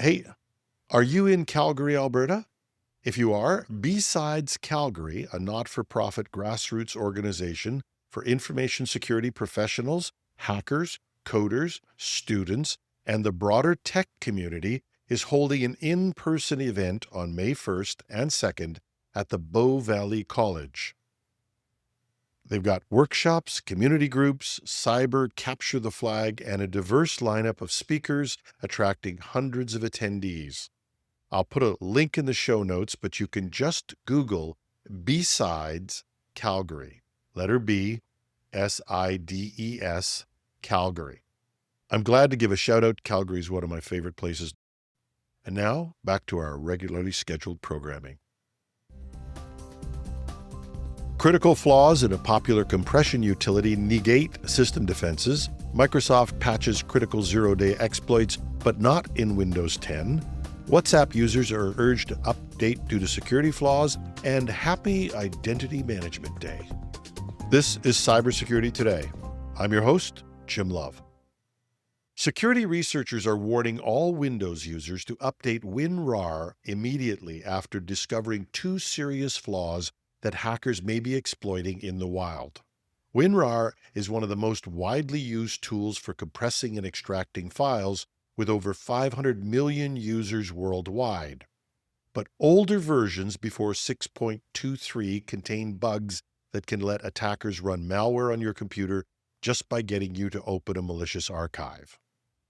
Hey, are you in Calgary, Alberta? If you are, B-Sides Calgary, a not-for-profit grassroots organization for information security professionals, hackers, coders, students, and the broader tech community, is holding an in-person event on May 1st and 2nd at the Bow Valley College. They've got workshops, community groups, cyber, capture the flag, and a diverse lineup of speakers attracting hundreds of attendees. I'll put a link in the show notes, but you can just Google B-Sides Calgary. Letter B, S-I-D-E-S, Calgary. I'm glad to give a shout out. Calgary is one of my favorite places. And now, back to our regularly scheduled programming. Critical flaws in a popular compression utility negate system defenses. Microsoft patches critical zero-day exploits, but not in Windows 10. WhatsApp users are urged to update due to security flaws, and Happy Identity Management Day. This is Cybersecurity Today. I'm your host, Jim Love. Security researchers are warning all Windows users to update WinRAR immediately after discovering two serious flaws that hackers may be exploiting in the wild. WinRAR is one of the most widely used tools for compressing and extracting files, with over 500 million users worldwide. But older versions before 6.23 contain bugs that can let attackers run malware on your computer just by getting you to open a malicious archive.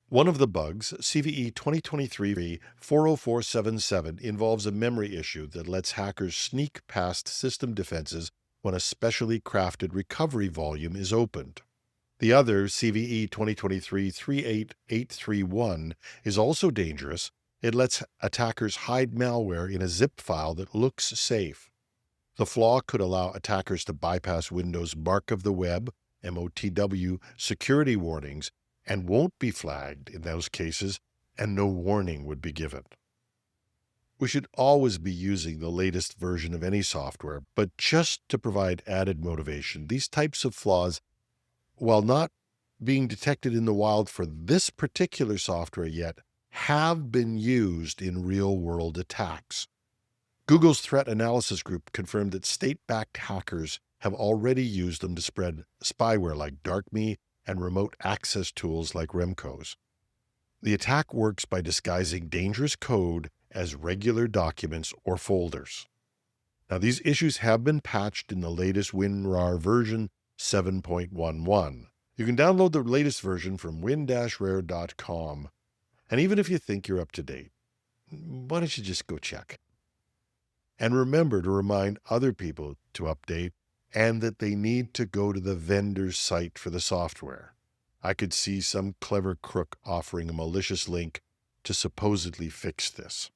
One of the bugs, CVE 2023-40477, involves a memory issue that lets hackers sneak past system defenses when a specially crafted recovery volume is opened. The other, CVE 2023-38831, is also dangerous. It lets attackers hide malware in a zip file that looks safe. The flaw could allow attackers to bypass Windows Mark of the Web, MOTW, security warnings, and won't be flagged in those cases, and no warning would be given. We should always be using the latest version of any software, but just to provide added motivation, these types of flaws, while not being detected in the wild for this particular software yet, have been used in real-world attacks. Google's threat analysis group confirmed that state-backed hackers have already used them to spread spyware like DarkMe and remote access tools like Remco's. The attack works by disguising dangerous code as regular documents or folders. Now, these issues have been patched in the latest WinRAR version 7.11. You can download the latest version from win-rare.com. And even if you think you're up to date, why don't you just go check? And remember to remind other people to update and that they need to go to the vendor's site for the software. I could see some clever crook offering a malicious link to supposedly fix this.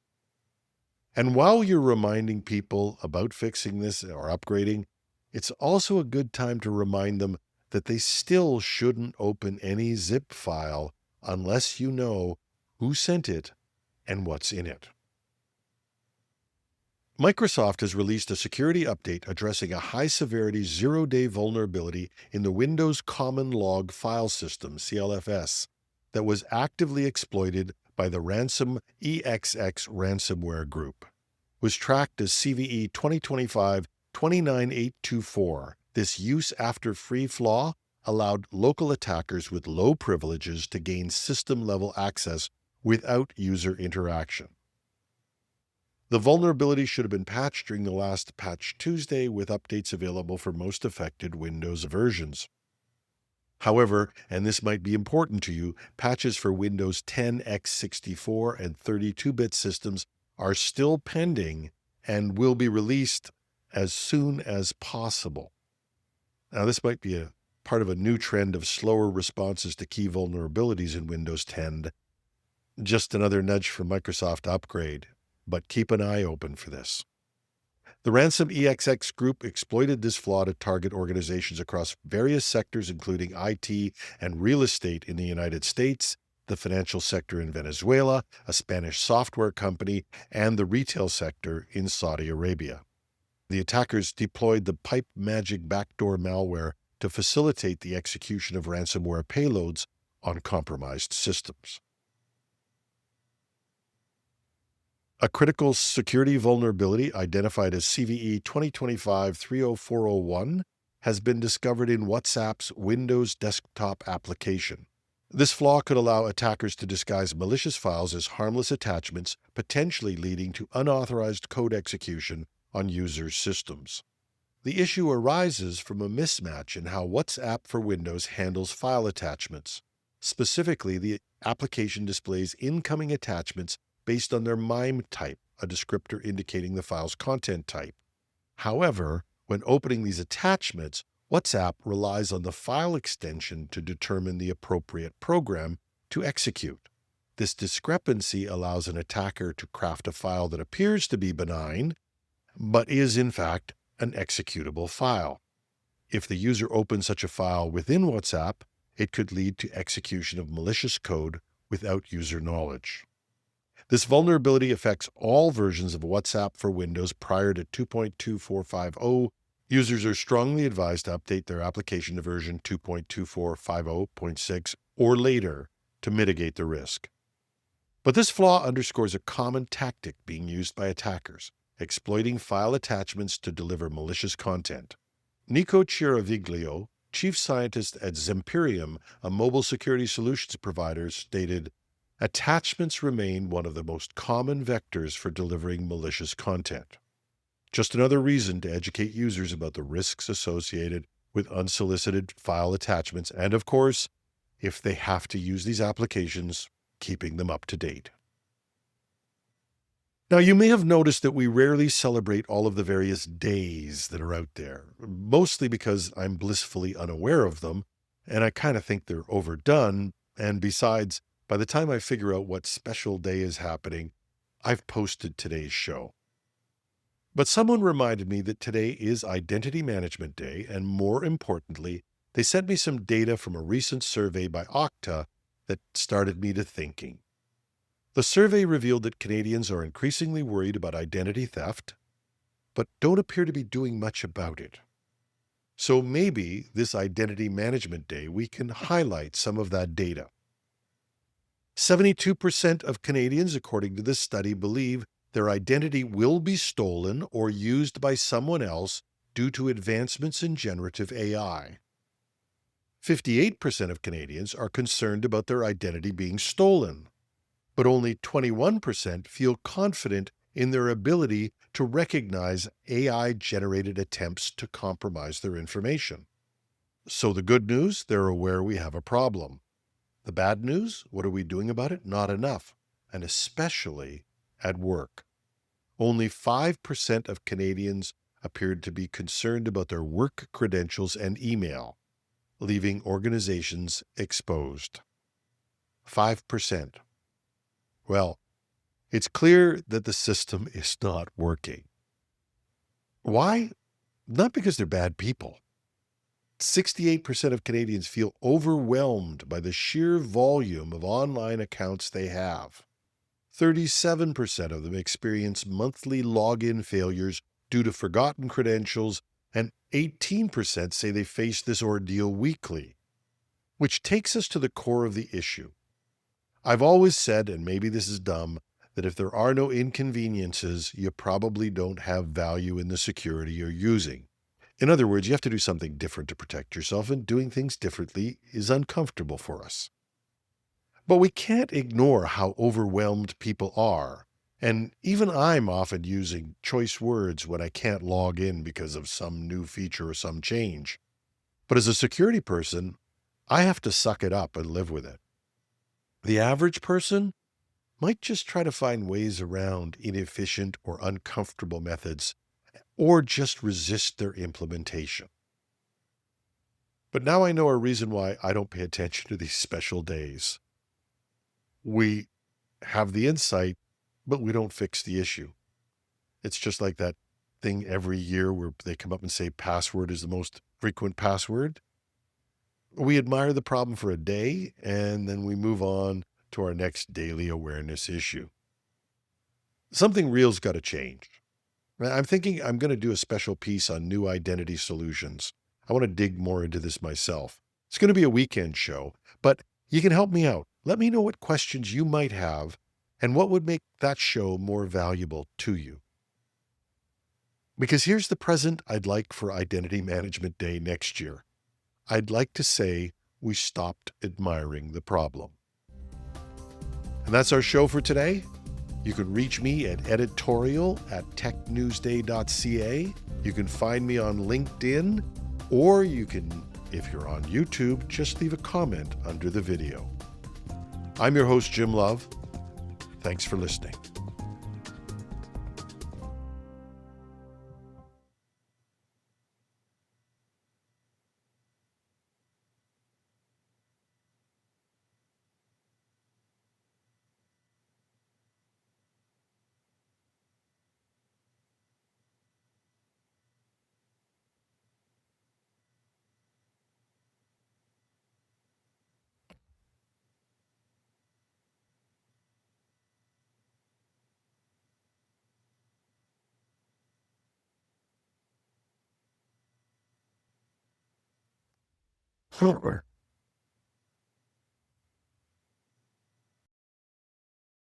And while you're reminding people about fixing this or upgrading, it's also a good time to remind them that they still shouldn't open any zip file unless you know who sent it and what's in it. Microsoft has released a security update addressing a high-severity zero-day vulnerability in the Windows Common Log File System, CLFS, that was actively exploited by the Ransom EXX ransomware group. It was tracked as CVE 2025-29824. This use-after-free flaw allowed local attackers with low privileges to gain system-level access without user interaction. The vulnerability should have been patched during the last Patch Tuesday, with updates available for most affected Windows versions. However, and this might be important to you, patches for Windows 10 x64 and 32-bit systems are still pending and will be released as soon as possible. Now, this might be a part of a new trend of slower responses to key vulnerabilities in Windows 10. Just another nudge for Microsoft to upgrade, but keep an eye open for this. The Ransom EXX group exploited this flaw to target organizations across various sectors, including IT and real estate in the United States, the financial sector in Venezuela, a Spanish software company, and the retail sector in Saudi Arabia. The attackers deployed the Pipe Magic backdoor malware to facilitate the execution of ransomware payloads on compromised systems. A critical security vulnerability identified as CVE 2025-30401 has been discovered in WhatsApp's Windows desktop application. This flaw could allow attackers to disguise malicious files as harmless attachments, potentially leading to unauthorized code execution on users' systems. The issue arises from a mismatch in how WhatsApp for Windows handles file attachments. Specifically, the application displays incoming attachments based on their MIME type, a descriptor indicating the file's content type. However, when opening these attachments, WhatsApp relies on the file extension to determine the appropriate program to execute. This discrepancy allows an attacker to craft a file that appears to be benign, but is in fact an executable file. If the user opens such a file within WhatsApp, it could lead to execution of malicious code without user knowledge. This vulnerability affects all versions of WhatsApp for Windows prior to 2.2450. Users are strongly advised to update their application to version 2.2450.6 or later to mitigate the risk. But this flaw underscores a common tactic being used by attackers, exploiting file attachments to deliver malicious content. Nico Chiraviglio, chief scientist at Zempirium, a mobile security solutions provider, stated, "Attachments remain one of the most common vectors for delivering malicious content. Just another reason to educate users about the risks associated with unsolicited file attachments and, of course, if they have to use these applications, keeping them up to date." Now, you may have noticed that we rarely celebrate all of the various days that are out there, mostly because I'm blissfully unaware of them, and I kind of think they're overdone, and besides, by the time I figure out what special day is happening, I've posted today's show. But someone reminded me that today is Identity Management Day, and more importantly, they sent me some data from a recent survey by Okta that started me to thinking. The survey revealed that Canadians are increasingly worried about identity theft, but don't appear to be doing much about it. So maybe this Identity Management Day, we can highlight some of that data. 72% of Canadians, according to this study, believe their identity will be stolen or used by someone else due to advancements in generative AI. 58% of Canadians are concerned about their identity being stolen, but only 21% feel confident in their ability to recognize AI-generated attempts to compromise their information. So the good news, they're aware we have a problem. The bad news, what are we doing about it? Not enough, and especially at work. Only 5% of Canadians appeared to be concerned about their work credentials and email, leaving organizations exposed. 5%. Well, it's clear that the system is not working. Why? Not because they're bad people. 68% of Canadians feel overwhelmed by the sheer volume of online accounts they have. 37% of them experience monthly login failures due to forgotten credentials, and 18% say they face this ordeal weekly. Which takes us to the core of the issue. I've always said, and maybe this is dumb, that if there are no inconveniences, you probably don't have value in the security you're using. In other words, you have to do something different to protect yourself, and doing things differently is uncomfortable for us. But we can't ignore how overwhelmed people are, and even I'm often using choice words when I can't log in because of some new feature or some change. But as a security person, I have to suck it up and live with it. The average person might just try to find ways around inefficient or uncomfortable methods, or just resist their implementation. But now I know a reason why I don't pay attention to these special days. We have the insight, but we don't fix the issue. It's just like that thing every year where they come up and say password is the most frequent password. We admire the problem for a day, and then we move on to our next daily awareness issue. Something real's got to change. I'm thinking I'm going to do a special piece on new identity solutions. I want to dig more into this myself. It's going to be a weekend show, but you can help me out. Let me know what questions you might have And what would make that show more valuable to you? Because here's the present I'd like for Identity Management Day next year. I'd like to say we stopped admiring the problem. And that's our show for today. You can reach me at editorial@technewsday.ca. You can find me on LinkedIn, or you can, if you're on YouTube, just leave a comment under the video. I'm your host, Jim Love. Thanks for listening.